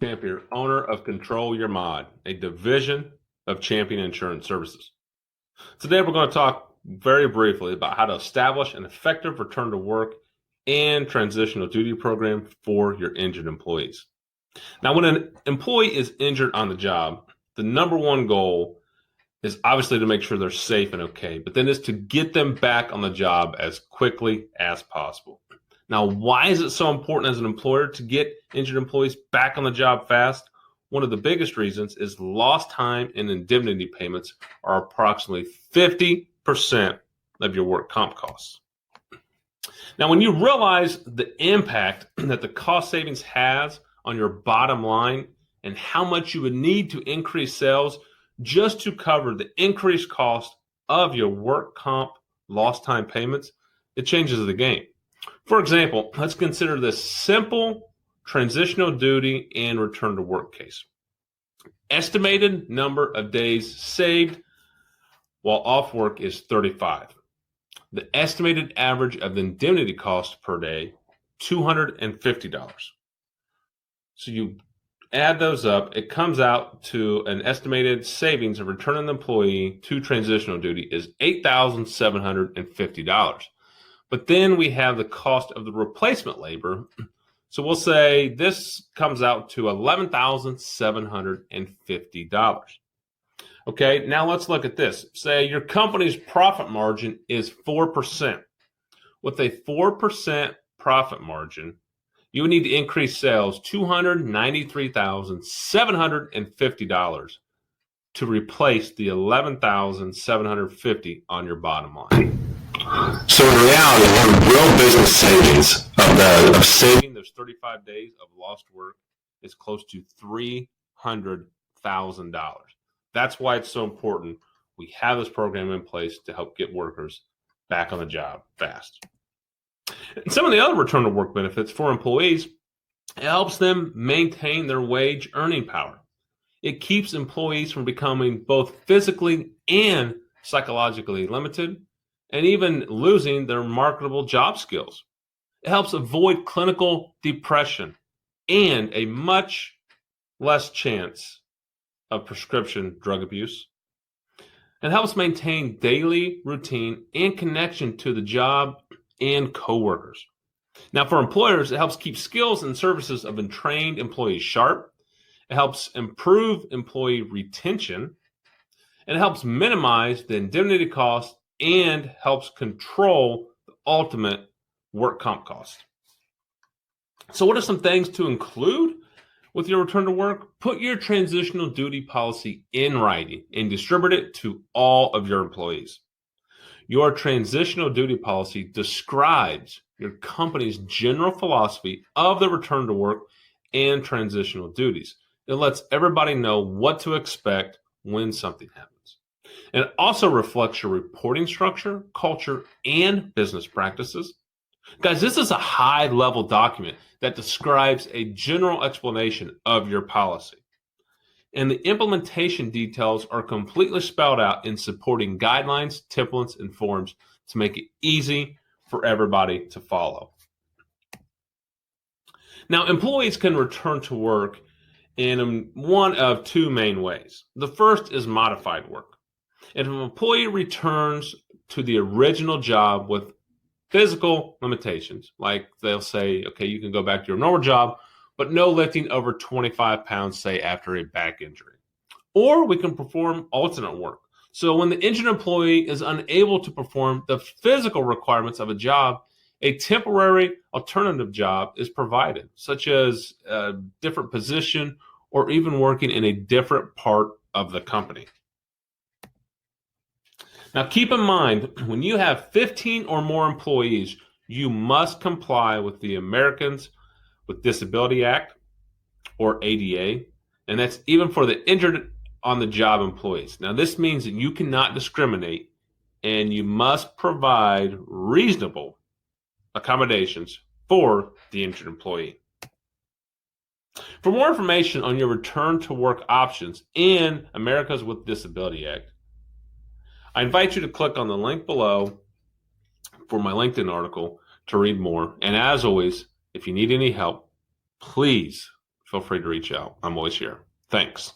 Champion, owner of Control Your Mod, a division of Champion Insurance Services. Today, we're going to talk very briefly about how to establish an effective return to work and transitional duty program for your injured employees. Now, when an employee is injured on the job, the number one goal is obviously to make sure they're safe and okay, but then is to get them back on the job as quickly as possible. Now, why is it so important as an employer to get injured employees back on the job fast? One of the biggest reasons is lost time and indemnity payments are approximately 50% of your work comp costs. Now, when you realize the impact that the cost savings has on your bottom line and how much you would need to increase sales just to cover the increased cost of your work comp lost time payments, it changes the game. For example, let's consider this simple transitional duty and return to work case. Estimated number of days saved while off work is 35. The estimated average of the indemnity cost per day, $250. So you add those up, it comes out to an estimated savings of returning an employee to transitional duty is $8,750. But then we have the cost of the replacement labor. So we'll say this comes out to $11,750. Okay, now let's look at this. Say your company's profit margin is 4%. With a 4% profit margin, you would need to increase sales $293,750 to replace the $11,750 on your bottom line. So in reality, the real business savings of saving those 35 days of lost work is close to $300,000. That's why it's so important we have this program in place to help get workers back on the job fast. And some of the other return to work benefits for employees, it helps them maintain their wage earning power. It keeps employees from becoming both physically and psychologically limited, and even losing their marketable job skills. It helps avoid clinical depression and a much less chance of prescription drug abuse. It helps maintain daily routine and connection to the job and coworkers. Now, for employers, it helps keep skills and services of trained employees sharp. It helps improve employee retention. And it helps minimize the indemnity costs and helps control the ultimate work comp cost. So what are some things to include with your return to work? Put your transitional duty policy in writing and distribute it to all of your employees. Your transitional duty policy describes your company's general philosophy of the return to work and transitional duties. It lets everybody know what to expect when something happens. And it also reflects your reporting structure, culture, and business practices. Guys, this is a high-level document that describes a general explanation of your policy. And the implementation details are completely spelled out in supporting guidelines, templates, and forms to make it easy for everybody to follow. Now, employees can return to work in one of two main ways. The first is modified work. If an employee returns to the original job with physical limitations, like they'll say, okay, you can go back to your normal job, but no lifting over 25 pounds, say after a back injury. Or we can perform alternate work. So when the injured employee is unable to perform the physical requirements of a job, a temporary alternative job is provided, such as a different position or even working in a different part of the company. Now, keep in mind, when you have 15 or more employees, you must comply with the Americans with Disability Act, or ADA, and that's even for the injured on the job employees. Now, this means that you cannot discriminate, and you must provide reasonable accommodations for the injured employee. For more information on your return to work options in Americans with Disability Act, I invite you to click on the link below for my LinkedIn article to read more. And as always, if you need any help, please feel free to reach out. I'm always here. Thanks.